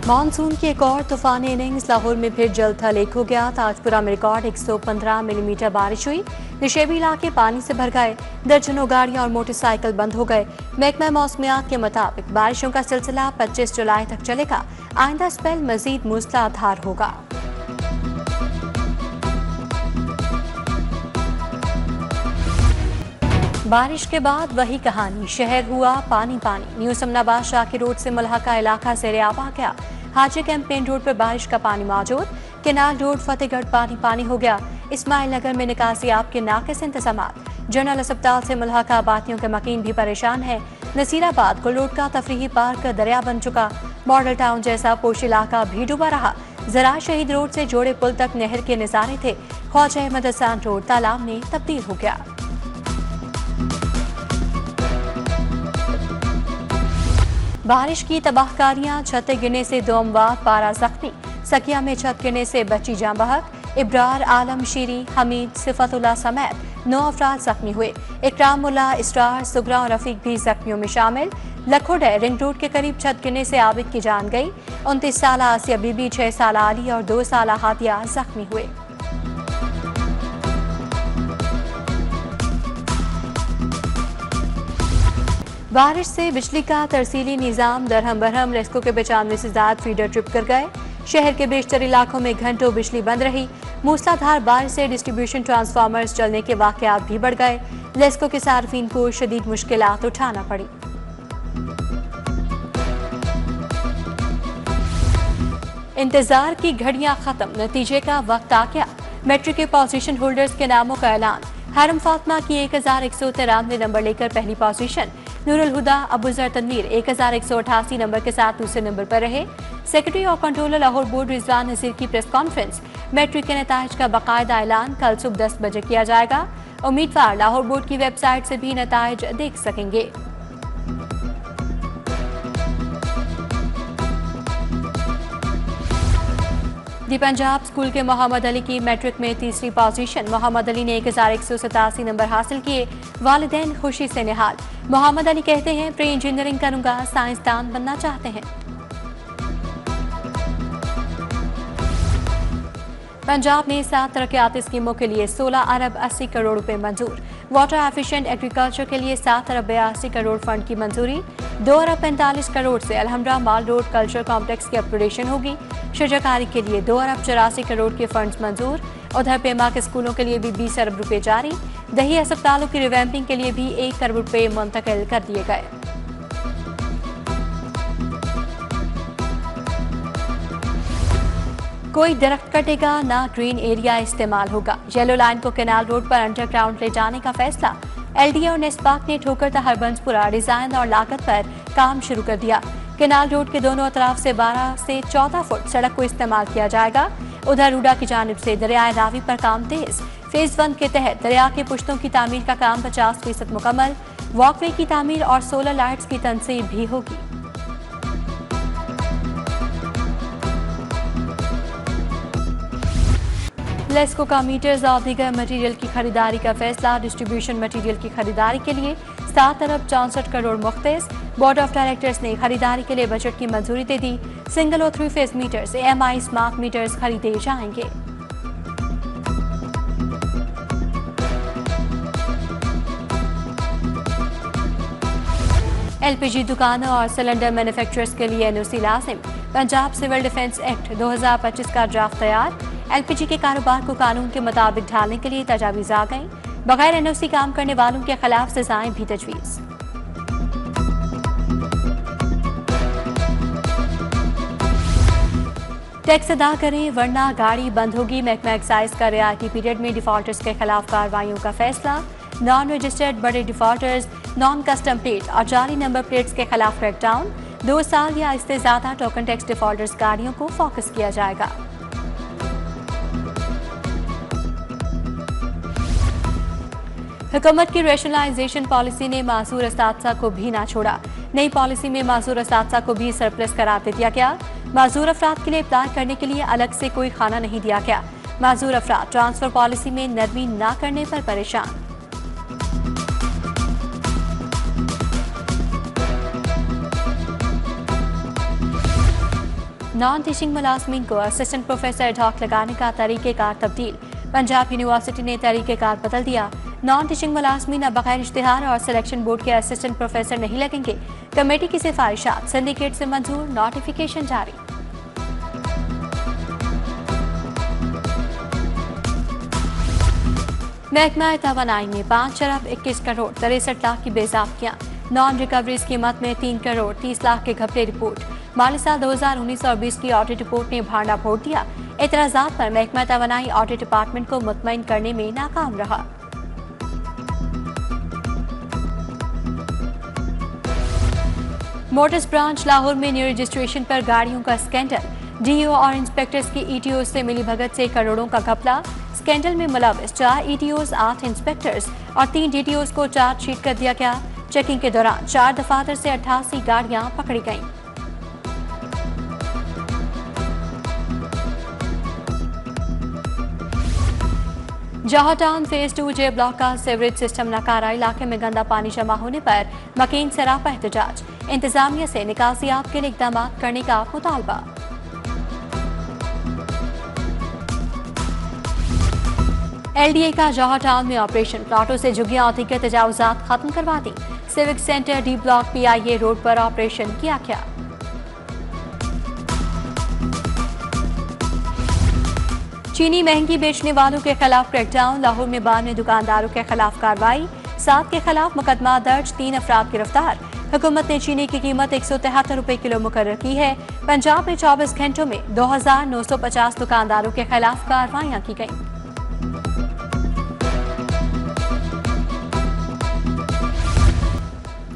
Monsoon की एक और तूफानी इनिंग्स। लाहौर में फिर जल थल एक हो गया। ताजपुरा में रिकॉर्ड 115 मिलीमीटर बारिश हुई। निशेबी इलाके पानी से भर गए। दर्जनों गाड़ियां और मोटरसाइकिल बंद हो गए। महकमा मौसमियात के मुताबिक बारिशों का सिलसिला 25 जुलाई तक चलेगा। आइंदा स्पेल मजीद मूसलाधार होगा। बारिश के बाद वही कहानी, शहर हुआ पानी पानी। न्यू समनाबाद शाकिर रोड से मुल्हका इलाका ज़ेर-आब आ गया। हाजी कैंप मेन रोड पर बारिश का पानी मौजूद। केनाल रोड फतेहगढ़ पानी पानी हो गया। इस्माइल नगर में निकासी आप के नाकिस इंतजामात। जनरल अस्पताल से मुल्हका आबादियों के मकीन भी परेशान है। नसीराबाद को रोड का तफरीही पार्क दरिया बन चुका। मॉडल टाउन जैसा पोश इलाका भी डूबा रहा। जरा शहीद रोड से जोड़े पुल तक नहर के नजारे थे। ख्वाजा अहमद हसन रोड तालाब में तब्दील हो गया। बारिश की तबाहकारियां, छतें गिरने से 2 अमवात, 12 जख्मी। सकिया में छत गिरने से बची जां बहक। इब्रार, आलम, शीरी, हमीद, सिफतुल्लाह समेत 9 अफराद जख्मी हुए। इकराम मुल्ला, इसरार, सुगरा और रफीक भी जख्मियों में शामिल। लखोडे रिंग रोड के करीब छत गिरने से आबिद की जान गई। 29 साल आसिया बीबी, 6 साल आली और 2 साल हादिया जख्मी हुए। बारिश से बिजली का तरसीली निज़ाम दरहम बरहम। रेस्को के 95 से ज्यादा फीडर ट्रिप कर गए। शहर के बेशतर इलाकों में घंटों बिजली बंद रही। मूसलाधार बारिश से डिस्ट्रीब्यूशन ट्रांसफार्मर्स जलने के वाकयात भी बढ़ गए। लेस्को के सार्फिन को शदीद मुश्किलात उठाना पड़ी। इंतजार की घड़ियां खत्म, नतीजे का वक्त आ गया। मैट्रिक के पोजीशन होल्डर्स के नामों का ऐलान। हरम फातिमा की 1193 नंबर लेकर पहली पोजीशन। नूरुल हुदा अबूजर तनवीर 1188 नंबर के साथ दूसरे नंबर पर रहे। सेक्रेटरी और कंट्रोलर लाहौर बोर्ड रिजवान नसीर की प्रेस कॉन्फ्रेंस। मैट्रिक के नताइज का बाकायदा ऐलान कल सुबह 10 बजे किया जाएगा। उम्मीदवार लाहौर बोर्ड की वेबसाइट से भी नताइज देख सकेंगे। दी पंजाब स्कूल के मोहम्मद अली की मैट्रिक में तीसरी पोजीशन। मोहम्मद अली ने 1187 नंबर हासिल किए। वालिदैन खुशी से निहाल। मोहम्मद अली कहते हैं प्री इंजीनियरिंग करूंगा, साइंसदान बनना चाहते हैं। पंजाब ने 7 तरक्याती स्कीमों के लिए 16 अरब 80 करोड़ रुपए मंजूर। वाटर एफिशिएंट एग्रीकल्चर के लिए 7 अरब 82 करोड़ फंड की मंजूरी। 2 अरब 45 करोड़ से अलहमरा माल रोड कल्चर कॉम्प्लेक्स की अपग्रेडेशन होगी। शजाकारी के लिए 2 अरब 84 करोड़ के फंड्स मंजूर। उधर पेमा के स्कूलों के लिए भी 20 अरब रुपए जारी। दही अस्पतालों की रिवैम्पिंग के लिए भी 1 अरब रुपए मुंतकिल कर दिए गए। कोई दरख्त कटेगा ना ग्रीन एरिया इस्तेमाल होगा। येलो लाइन को केनाल रोड पर अंडरग्राउंड ले जाने का फैसला। एलडीए और नेस्पाक ने ठोकर हरबंसपुरा डिजाइन और लागत पर काम शुरू कर दिया। केनाल रोड के दोनों तरफ से 12 से 14 फुट सड़क को इस्तेमाल किया जाएगा। उधर रूडा की जानिब से दरियाए रावी पर काम तेज। फेज 1 के तहत दरिया के पुश्तों की तामीर का काम 50% मुकम्मल। वॉकवे की तामीर और सोलर लाइट्स की तनसीब भी होगी। लेस्को का मीटर्स और दीगर मटीरियल की खरीदारी का फैसला। डिस्ट्रीब्यूशन मटीरियल की खरीदारी के लिए 7 अरब 64 करोड़ मुख्तस। बोर्ड ऑफ डायरेक्टर्स ने खरीदारी के लिए बजट की मंजूरी दे दी। सिंगल और 3 phase meters MI smart meters खरीदे जाएंगे। एलपीजी दुकानों और सिलेंडर मैन्युफैक्चरर्स के लिए एनओसी लाजिम। पंजाब सिविल डिफेंस एक्ट 2025 का ड्राफ्ट तैयार। एलपीजी के कारोबार को कानून के मुताबिक ढालने के लिए तजावीज़ आ गई। बगैर एनओसी काम करने वालों के खिलाफ सजाएं भी तजवीज़। टैक्स अदा करें वरना गाड़ी बंद होगी। महकमा एक्साइज का रियायती पीरियड में डिफॉल्टर्स के खिलाफ कार्रवाइयों का फैसला। नॉन रजिस्टर्ड बड़े डिफॉल्टर्स, नॉन कस्टम प्लेट और जाली नंबर प्लेट्स के खिलाफ क्रैकडाउन। 2 साल या इससे ज्यादा टोकन टैक्स डिफॉल्टर्स गाड़ियों को फोकस किया जाएगा। हुकूमत की रैशनलाइजेशन पॉलिसी ने मासूर असातिज़ा को भी ना छोड़ा। नई पॉलिसी में मासूर असातिज़ा को भी सरप्लस करार दे दिया गया। मासूर अफराद के लिए अप्लाई करने के लिए अलग से कोई खाना नहीं दिया गया। मासूर अफराद ट्रांसफर पॉलिसी में नरमी ना करने पर परेशान। नॉन टीचिंग मुलाजमीन को असिस्टेंट प्रोफेसर एडहॉक लगाने का तरीक़ेकार तब्दील। पंजाब यूनिवर्सिटी ने तरीक़ेकार बदल दिया। नॉन टीचिंग मुलाजमीन अब बगैर इश्तिहार और सिलेक्शन बोर्ड के असिस्टेंट प्रोफेसर नहीं लगेंगे। कमेटी की सिफारिशात सिंडिकेट से मंजूर, नोटिफिकेशन जारी। महकमा तवानाई में 5 अरब 21 करोड़ 63 लाख की बेज़ाब्तियां। नॉन रिकवरी कीमत में 3 करोड़ 30 लाख के घपले रिपोर्ट। माली साल 2019 और 20 की ऑडिट रिपोर्ट ने भांडा फोड़ दिया। एतराज़ात पर महकमा तवानाई ऑडिट डिपार्टमेंट को मुतमईन करने में नाकाम रहा। मोटर्स ब्रांच लाहौर में न्यू रजिस्ट्रेशन पर गाड़ियों का स्कैंडल। डीओ और इंस्पेक्टर्स की ईटीओ से मिली भगत से करोड़ों का घपला। स्कैंडल में मुलविस 4 ईटीओज, 8 इंस्पेक्टर्स और 3 डीटीओज को चार्जशीट कर दिया गया। चेकिंग के दौरान 4 दफातर से 88 गाड़ियां पकड़ी गईं। जौहर टाउन फेज 2 जे ब्लॉक का सीवरेज सिस्टम नकारा। इलाके में गंदा पानी जमा होने पर मकीन सरापा एहतजाज। इंतजामिया से निकासियात के लिए इकदाम करने का मुतालबा। एलडीए का जौहर टाउन में ऑपरेशन। प्लाटों से झुग्गियां और दीगर तजावुजात खत्म करवा दी। Civic centre D block PIA road पर ऑपरेशन किया गया। चीनी महंगी बेचने वालों के खिलाफ क्रैकडाउन। लाहौर में 92 दुकानदारों के खिलाफ कार्रवाई। 7 के खिलाफ मुकदमा दर्ज, 3 अफराद गिरफ्तार। हुकूमत ने चीनी की कीमत 173 रुपए किलो मुकर्रर की है। पंजाब में 24 घंटों में 2950 दुकानदारों के खिलाफ कार्रवाइयां की गईं।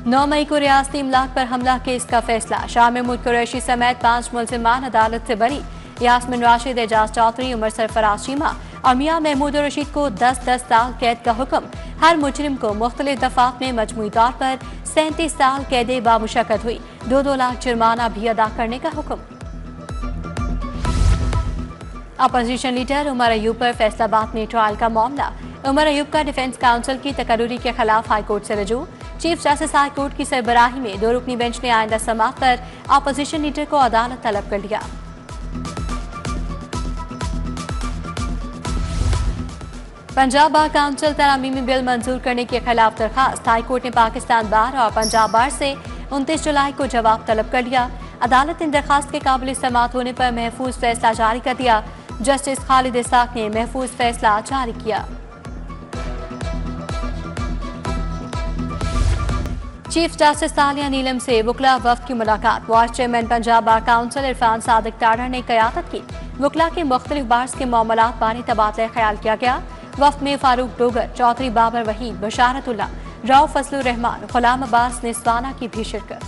9 मई को रियासती इमलाक पर हमला केस का फैसला। शाह महमूद कुरैशी समेत 5 मुलजिमान अदालत से बरी। यास्मिन राशिद, एजाज चौधरी, उमर सरफराज चीमा और मियां महमूद रशीद को 10-10 साल कैद का हुक्म। हर मुजरिम को मुख्तलिफ दफात में मजमूई तौर पर 37 साल कैद बामुशक्कत हुई। 2-2 लाख जुर्माना भी अदा करने का हुक्म। अपोजिशन लीडर उमर अयूब पर फैसलाबाद में ट्रायल का मामला। उमर अयूब का डिफेंस काउंसिल की तकर्रुरी के खिलाफ हाईकोर्ट से रजू। चीफ जस्टिस हाईकोर्ट की सरबराही में 2 रुकनी बेंच ने आइंदा समाअत पर अपोजिशन लीडर को अदालत तलब कर लिया। पंजाब बार काउंसिल तरामीमी बिल मंजूर करने के खिलाफ दरखास्त। हाईकोर्ट ने पाकिस्तान बार और पंजाब बार से 29 जुलाई को जवाब तलब कर लिया। अदालत ने दरखास्त के काबिल समाअत होने पर महफूज फैसला जारी कर दिया। जस्टिस खालिद इसाक ने महफूज फैसला जारी किया। चीफ जस्टिस तालिया नीलम से वकला वफ्द की मुलाकात। Vice chairman Punjab bar council Irfan Sadiq Tada ने क़यादत की। वकला के मुख्तलिफ बार्स के मामलात बारे तबादला ख्याल किया गया। वफ्द में फारूक डोगर, चौधरी बाबर वहीद, बशारतुल्ला, राव फजलुर रहमान, गुलाम अब्बास निस्वाना की भी शिरकत।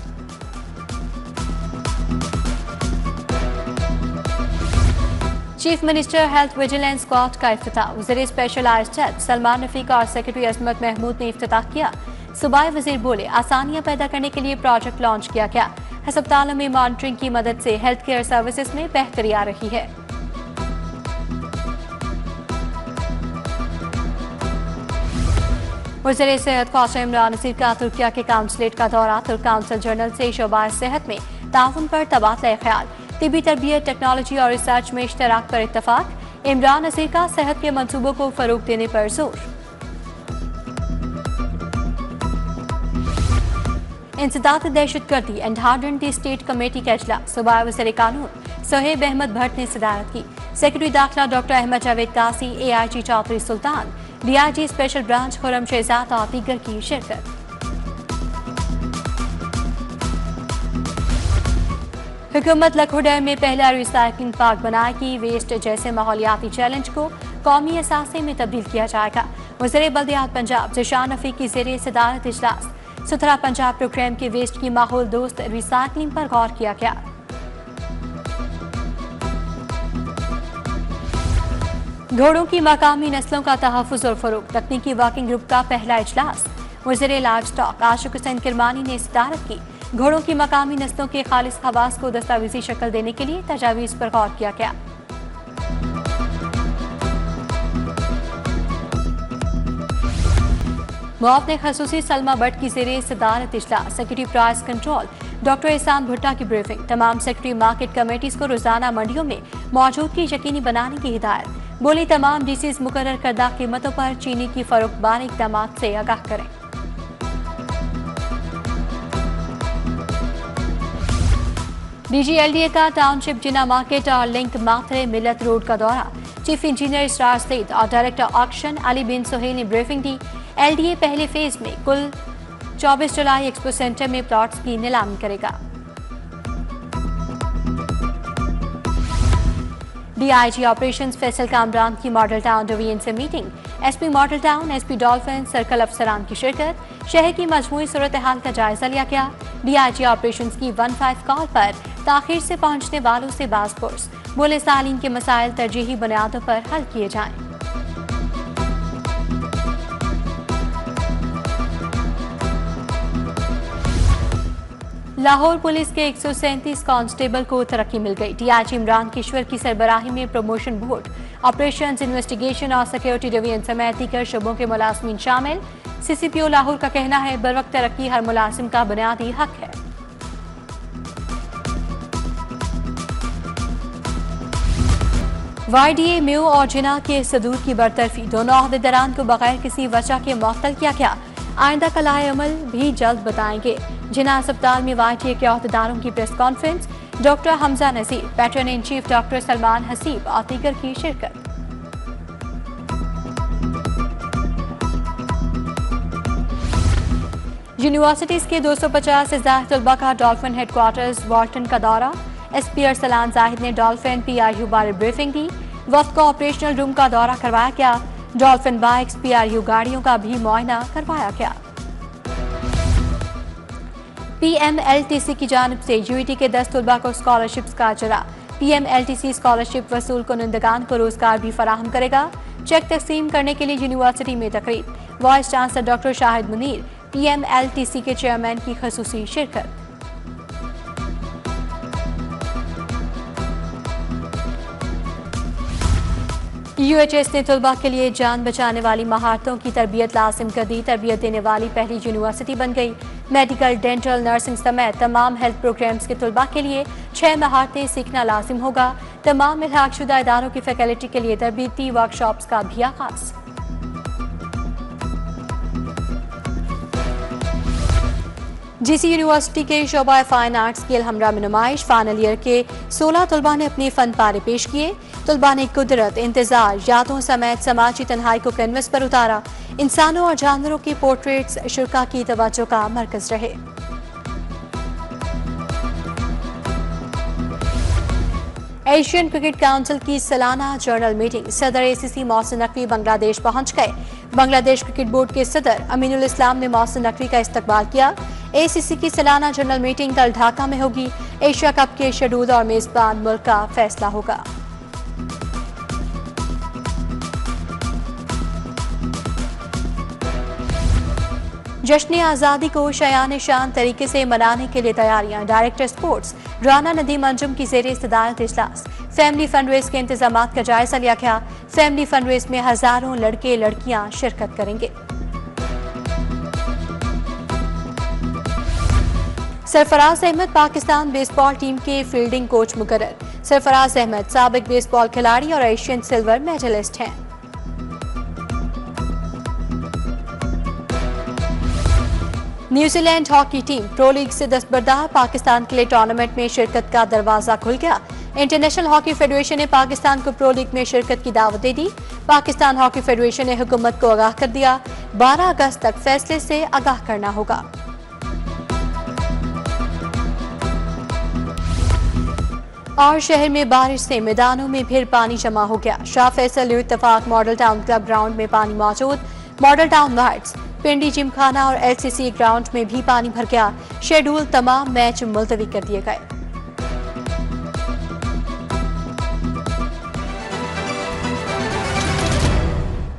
Chief minister health vigilance squad का इफ्तिताह। वज़ीर स्पेशलाइज्ड हेल्थ सलमान रफीका और सेक्रेटरी अजमत महमूद ने इफ्तिताह किया। सूबाई वजीर बोले, आसानियां पैदा करने के लिए प्रोजेक्ट लॉन्च किया गया। अस्पतालों में मॉनिटरिंग की मदद से हेल्थ केयर सर्विसेज में बेहतरी आ रही है। वज़ीर सेहत ख्वाजा इमरान नसीर का तुर्किया के काउंसलेट का दौरा। तुर्क काउंसिल जनरल से शोबा सेहत में ताउन पर तबादला ख्याल। तिबी तरबियत, टेक्नोलॉजी और रिसर्च में इश्तराक पर इत्तफाक। इमरान नसीर का सेहत के मंसूबों को फरोग देने पर जोर। इंसदाद दहशतगर्दी and harden the state committee का इजलास। सूबाई वज़ीर कानून सोहेब अहमद भट्ट ने सदारत की। सेक्रेटरी दाखिला doctor Ahmad Javed Qasi, AIG Chaudhry Sultan, DIG special branch Khurram Shahzad और दीगर की शिरकत। हुकूमत लखोडर में पहला रिसाइकलिंग पार्क बनाएगी। वेस्ट जैसे माहौलियाती चैलेंज को कौमी असासे में तब्दील किया जाएगा। वज़ीर बल्दियात पंजाब ज़िशान रफ़ी की ज़ेरे सदारत इजलास। सुथरा पंजाब प्रोग्राम के वेस्ट की माहौल दोस्त रिसाइकलिंग पर गौर किया गया। घोड़ों की मकामी नस्लों का तहफ़्फ़ुज़ और फ़रोग़। तकनीकी वर्किंग ग्रुप का पहला इजलास। वज़ीर लाइव स्टॉक आशिक हुसैन किरमानी ने सदारत की। घोड़ों की मकामी नस्लों के खालिस खवास को दस्तावेजी शक्ल देने के लिए तजावीज़ पर गौर किया गया। मुआवने खसूसी सलमा बट की ज़ेरे सदारत इजलास। सेक्रेटरी प्राइस कंट्रोल डॉक्टर एहसान भुट्टा की ब्रीफिंग। तमाम सेक्रेटरी मार्केट कमेटीज को रोजाना मंडियों में मौजूदगी यकीनी बनाने की हिदायत। बोली तमाम डीसीज मुकर्रर करदा कीमतों पर चीनी की फरोख्त बारे इक़दाम से आगाह करें। DGLDA का टाउनशिप जिना मार्केट और लिंक माथरे मिलत रोड का दौरा। चीफ इंजीनियर इसरार सईद और डायरेक्टर ऑक्शन अली बिन सोहेल ने ब्रीफिंग दी। LDA पहले फेज में कुल 24 जुलाई एक्सपो सेंटर में प्लॉट्स की नीलामी करेगा। DIG ऑपरेशंस फैसल कामरान की मॉडल टाउन डिवीजन से मीटिंग। SP model town, SP dolphin circle अफसरान की शिरकत। शहर की मजमूई सूरत हाल का जायजा लिया गया। DIG ऑपरेशंस की 15 कॉल पर ताखिर से पहुंचने वालों से बाज़पुर्स। बोले सालीन के मसाइल तरजीही बुनियादों पर हल किए जाएं। लाहौर पुलिस के 137 कांस्टेबल को तरक्की मिल गई। DIG इमरान किश्वर की सरबराही में प्रमोशन बोर्ड, ऑपरेशंस, इन्वेस्टिगेशन और सिक्योरिटी डिवीजन समेत दीगर शोबों के मुलाजिमीन शामिल। CCPO लाहौर का कहना है बरवक्त तरक्की हर मुलाजिम का बुनियादी हक है। YDA म्यू और जिना के सदूर की बरतरफी। दोनों अहदेदारान को बगैर किसी वजह के मुअत्तल किया गया। आइंदा का लाए अमल भी जल्द बताएंगे। जिना अस्पताल में YDA के अहदेदारों की press conference. Doctor Hamza Nazir, patron in chief doctor Salman Haseeb और दीगर की शिरकत। यूनिवर्सिटीज के 250 से ज्यादा तलबा का डॉल्फिन हेडक्वार्टर्स वाल्टन का दौरा। SP अरसलान जाहिद ने डॉल्फिन PRU बारे ब्रीफिंग दी। वक्त को ऑपरेशनल रूम का दौरा करवाया गया। डॉल्फिन बाइक्स, PRU गाड़ियों का भी मुआयना करवाया गया। PMLTC की जानिब से UET के 10 तलबा को स्कॉलरशिप्स का अजरा। PMLTC स्कॉलरशिप वसूल कुनंदगान को रोजगार भी फराहम करेगा। चेक तकसीम करने के लिए यूनिवर्सिटी में तकरीब। Vice chancellor doctor Shahid Munir, PMLTC के चेयरमैन की खसूसी शिरकत। UHS ने तलबा के लिए जान बचाने वाली महारतों की तरबियत लाजिम कर दी। तरबियत देने वाली पहली यूनिवर्सिटी बन गई। मेडिकल, डेंटल, नर्सिंग समेत तमाम हेल्थ प्रोग्राम्स के तलबा के लिए 6 महारतें सीखना लाजिम होगा। तमाम इल्हाकशुदा इदारों की फैकल्टी के लिए तरबियती वर्कशॉप्स का भी आगाज। GC यूनिवर्सिटी के शोबा फाइन आर्ट्स की अलहमरा में नुमाइश। फाइनल ईयर के 16 तलबा ने अपने फन पारे पेश किए। तलबा ने कुदरत, इंतजार, यादों समेत समाजी तन्हाई को कैनवस पर उतारा। इंसानों और जानवरों के पोर्ट्रेट्स शुरा की तवज्जो का मरकज रहे। एशियन क्रिकेट काउंसिल की सालाना जर्नल मीटिंग। सदर ACC मोहसिन नकवी बांग्लादेश पहुंच गए। बांग्लादेश क्रिकेट बोर्ड के सदर अमीनुल इस्लाम ने मोहसिन नकवी का इस्तकबाल किया। ACC की सालाना जर्नल मीटिंग कल ढाका में होगी। एशिया कप के शेड्यूल और मेजबान मुल्क का फैसला होगा। जश्न आज़ादी को शयान शान तरीके से मनाने के लिए तैयारियां। डायरेक्टर स्पोर्ट्स राना नदीम अंजुम की ज़ेरे इस्तदारत इजलास। फैमिली फंडरेज के इंतजामात का जायजा लिया गया। फैमिली फंडरेज में हजारों लड़के लड़कियां शिरकत करेंगे। सरफराज अहमद पाकिस्तान बेसबॉल टीम के फील्डिंग कोच मुकर्रर। सरफराज अहमद साबिक बेसबॉल खिलाड़ी और एशियन सिल्वर मेडलिस्ट हैं। New Zealand hockey team pro league से दस्तबरदार। पाकिस्तान के लिए टूर्नामेंट में शिरकत का दरवाजा खुल गया। इंटरनेशनल हॉकी फेडरेशन ने पाकिस्तान को प्रो लीग में शिरकत की दावत दे दी। पाकिस्तान हॉकी फेडरेशन ने हुकूमत को आगाह कर दिया। 12 अगस्त तक फैसले से आगाह करना होगा। और शहर में बारिश से मैदानों में फिर पानी जमा हो गया। Shah Faisal Ittefaq model town club ground में पानी मौजूद। Model town wards, Pindi Gymkhana और LCC ग्राउंड में भी पानी भर गया। शेड्यूल तमाम मैच मुलतवी कर दिए गए।